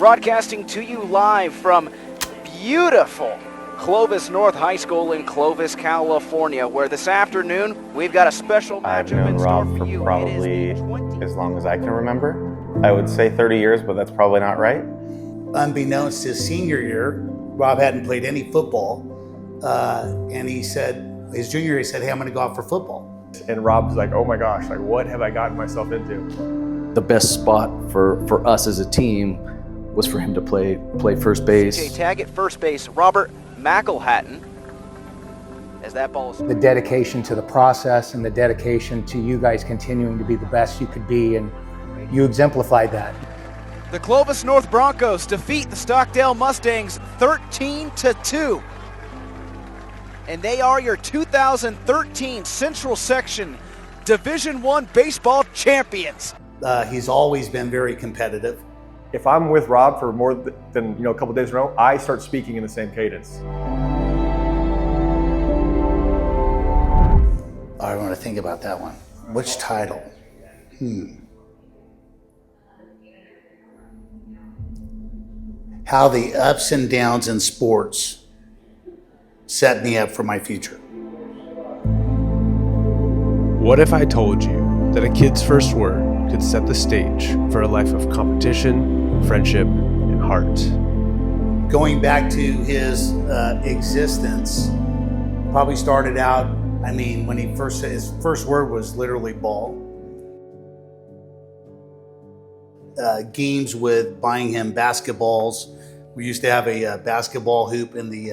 broadcasting to you live from beautiful Clovis North High School in Clovis, California, where this afternoon we've got a special matchup in store for you. I've known Rob for probably as long as I can remember. I would say 30 years, but that's probably not right. Unbeknownst to his senior year, Rob hadn't played any football, and he said, his junior year, he said, "Hey, I'm going to go out for football." And Rob was like, "Oh my gosh, like what have I gotten myself into?" The best spot for us as a team was for him to play first base. CJ Tag at first base, Robert McElhatton, as that ball is... The dedication to the process and the dedication to you guys continuing to be the best you could be, and you exemplified that. The Clovis North Broncos defeat the Stockdale Mustangs 13-2. And they are your 2013 Central Section Division I baseball champions. He's always been very competitive. If I'm with Rob for more than a couple days in a row, I start speaking in the same cadence. I want to think about that one. Which title? How the ups and downs in sports set me up for my future. What if I told you that a kid's first word could set the stage for a life of competition, friendship, and heart? Going back to his existence, probably started out, when his first word was literally ball. Games with buying him basketballs. We used to have a basketball hoop in the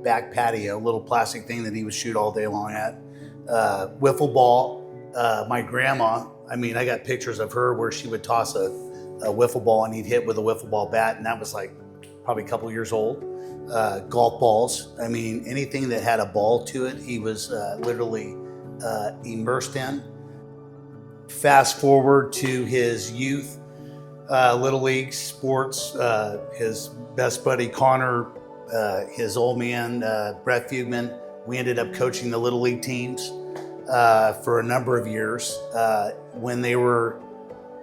back patio, a little plastic thing that he would shoot all day long at. Wiffle ball. My grandma, I got pictures of her where she would toss a wiffle ball and he'd hit with a wiffle ball bat, and that was like probably a couple years old. Golf balls. Anything that had a ball to it, he was literally immersed in. Fast forward to his youth, Little League sports, his best buddy Connor, his old man Brett Fugman. We ended up coaching the Little League teams for a number of years. When they were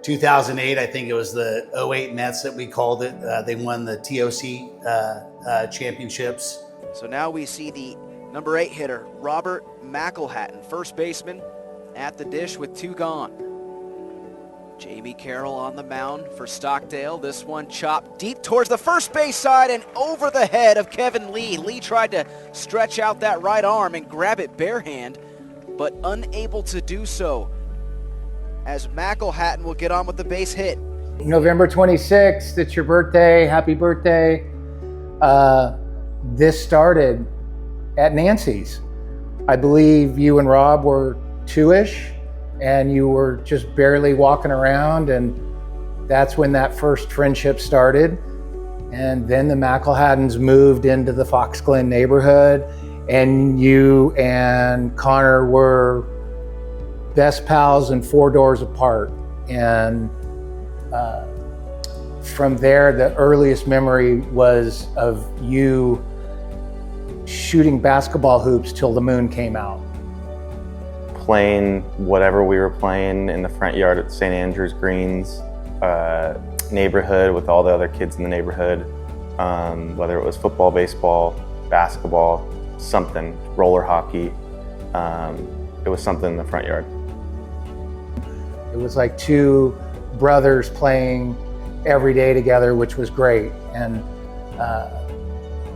2008, I think it was the 08 Mets that we called it. They won the TOC championships. So now we see the number 8 hitter, Robert McElhatton, first baseman at the dish with 2 gone. Jamie Carroll on the mound for Stockdale. This one chopped deep towards the first base side and over the head of Kevin Lee. Lee tried to stretch out that right arm and grab it bare hand, but unable to do so, as McElhatton will get on with the base hit. November 26th, it's your birthday. Happy birthday. This started at Nancy's. I believe you and Rob were 2-ish, and you were just barely walking around, and that's when that first friendship started. And then the McElhattons moved into the Fox Glen neighborhood, and you and Connor were best pals and 4 doors apart. And from there, the earliest memory was of you shooting basketball hoops till the moon came out. Playing whatever we were playing in the front yard at St. Andrews Greens neighborhood with all the other kids in the neighborhood, whether it was football, baseball, basketball, something, roller hockey. It was something in the front yard. It was like 2 brothers playing every day together, which was great, and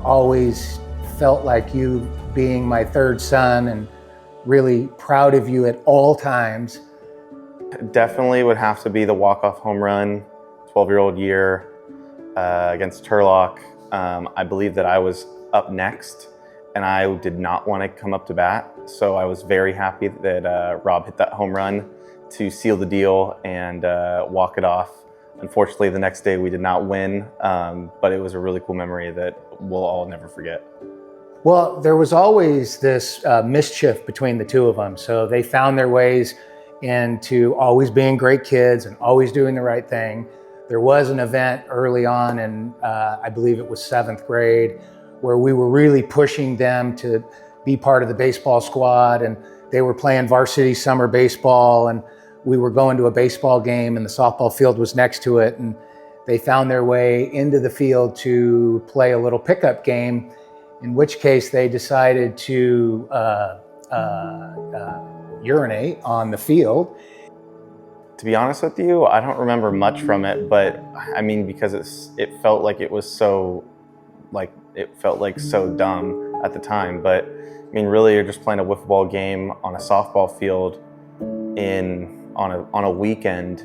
always felt like you being my 3rd son, and really proud of you at all times. Definitely would have to be the walk-off home run, 12-year-old year against Turlock. I believe that I was up next, and I did not want to come up to bat, so I was very happy that Rob hit that home run to seal the deal and walk it off. Unfortunately, the next day we did not win, but it was a really cool memory that we'll all never forget. Well, there was always this mischief between the 2 of them. So they found their ways into always being great kids and always doing the right thing. There was an event early on in, I believe it was 7th grade, where we were really pushing them to be part of the baseball squad, and they were playing varsity summer baseball, and we were going to a baseball game and the softball field was next to it, and they found their way into the field to play a little pickup game, in which case they decided to urinate on the field. To be honest with you, I don't remember much from it, but I mean, because it felt like it was so, it felt like so dumb at the time. But I mean, really, you're just playing a wiffle ball game on a softball field on a weekend,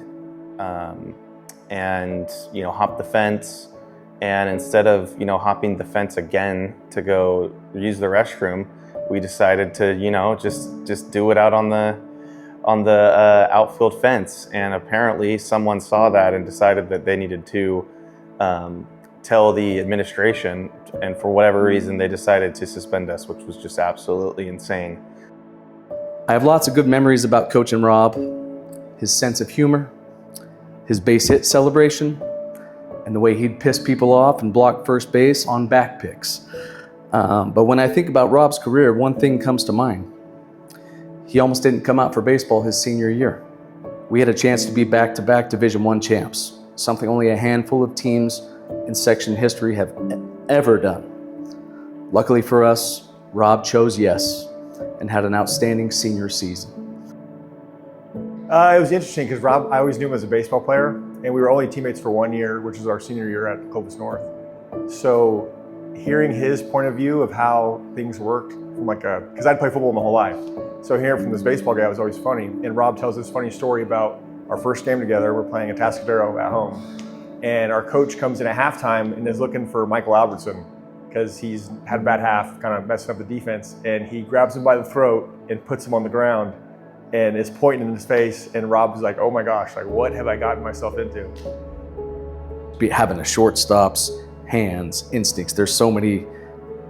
and hop the fence. And instead of hopping the fence again to go use the restroom, we decided to just do it out on the outfield fence. And apparently someone saw that and decided that they needed to tell the administration, and for whatever reason they decided to suspend us, which was just absolutely insane. I have lots of good memories about coaching Rob, his sense of humor, his base hit celebration, and the way he'd piss people off and block first base on back picks. But when I think about Rob's career, one thing comes to mind. He almost didn't come out for baseball his senior year. We had a chance to be back-to-back Division I champs, something only a handful of teams in section history have ever done. Luckily for us, Rob chose yes and had an outstanding senior season. It was interesting because Rob, I always knew him as a baseball player, and we were only teammates for 1 year, which was our senior year at Clovis North. So hearing his point of view of how things worked, because I'd played football my whole life. So hearing from this baseball guy was always funny. And Rob tells this funny story about our first game together. We're playing Atascadero at home. And our coach comes in at halftime and is looking for Michael Albertson because he's had a bad half, kind of messing up the defense. And he grabs him by the throat and puts him on the ground and is pointing in his face. And Rob's like, oh my gosh, what have I gotten myself into? Having a shortstop's hands, instincts, there's so many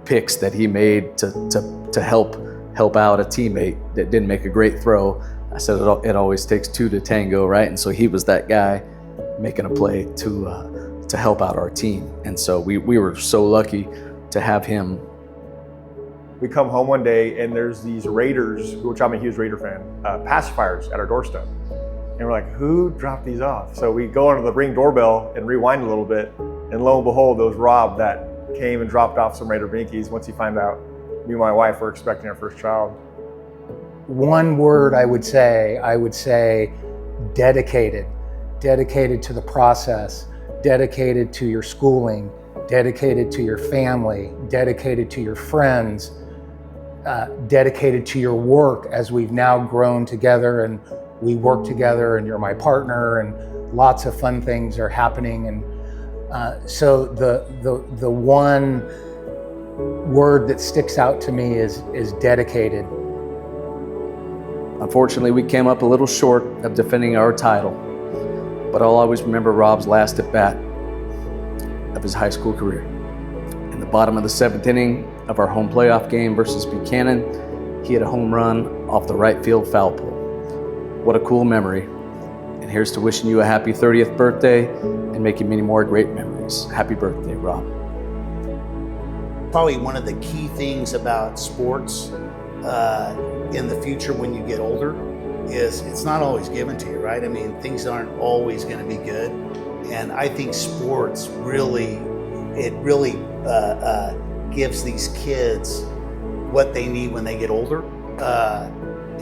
picks that he made to help out a teammate that didn't make a great throw. I said it always takes two to tango, right? And so he was that guy making a play to help out our team. And so we were so lucky to have him. We come home one day and there's these Raiders, which I'm a huge Raider fan, pacifiers at our doorstep. And we're like, who dropped these off? So we go under the Ring doorbell and rewind a little bit. And lo and behold, it was Rob that came and dropped off some Raider binkies once he found out me and my wife were expecting our first child. One word I would say dedicated. Dedicated to the process, dedicated to your schooling, dedicated to your family, dedicated to your friends, dedicated to your work as we've now grown together and we work together and you're my partner and lots of fun things are happening. And so the one word that sticks out to me is dedicated. Unfortunately, we came up a little short of defending our title, but I'll always remember Rob's last at bat of his high school career. In the bottom of the 7th inning of our home playoff game versus Buchanan, he hit a home run off the right field foul pole. What a cool memory. And here's to wishing you a happy 30th birthday and making many more great memories. Happy birthday, Rob. Probably one of the key things about sports in the future when you get older is it's not always given to you, right? I mean, things aren't always going to be good. And I think sports really gives these kids what they need when they get older.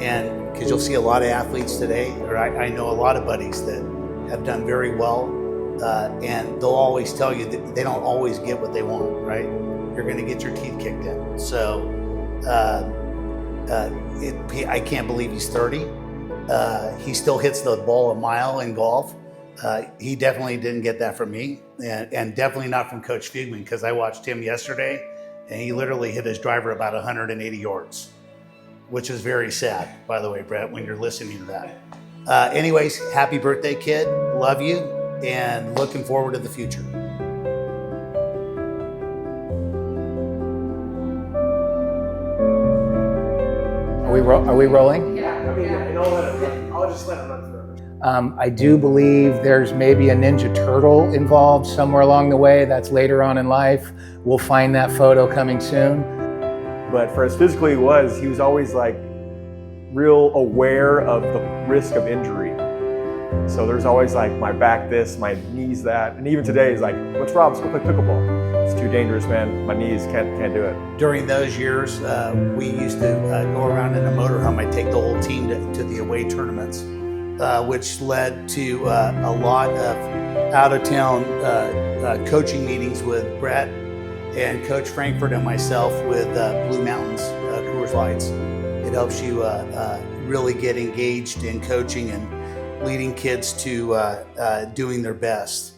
And because you'll see a lot of athletes today, or I know a lot of buddies that have done very well, and they'll always tell you that they don't always get what they want, right? You're going to get your teeth kicked in. So I can't believe he's 30. He still hits the ball a mile in golf. He definitely didn't get that from me, and definitely not from Coach Fugman, because I watched him yesterday, and he literally hit his driver about 180 yards, which is very sad, by the way, Brett, when you're listening to that. Anyways, happy birthday, kid. Love you, and looking forward to the future. Are we rolling? I'll just let him run through. I do believe there's maybe a Ninja Turtle involved somewhere along the way. That's later on in life. We'll find that photo coming soon. But for as physically he was always like real aware of the risk of injury. So there's always like my back this, my knees that, and even today is like, let's Rob, let's go play pickleball. It's too dangerous, man. My knees can't do it. During those years, we used to go around in a motorhome. I'd take the whole team to the away tournaments, which led to a lot of out-of-town coaching meetings with Brett and Coach Frankfurt and myself with Blue Mountains Coors Lights. It helps you really get engaged in coaching and leading kids to doing their best.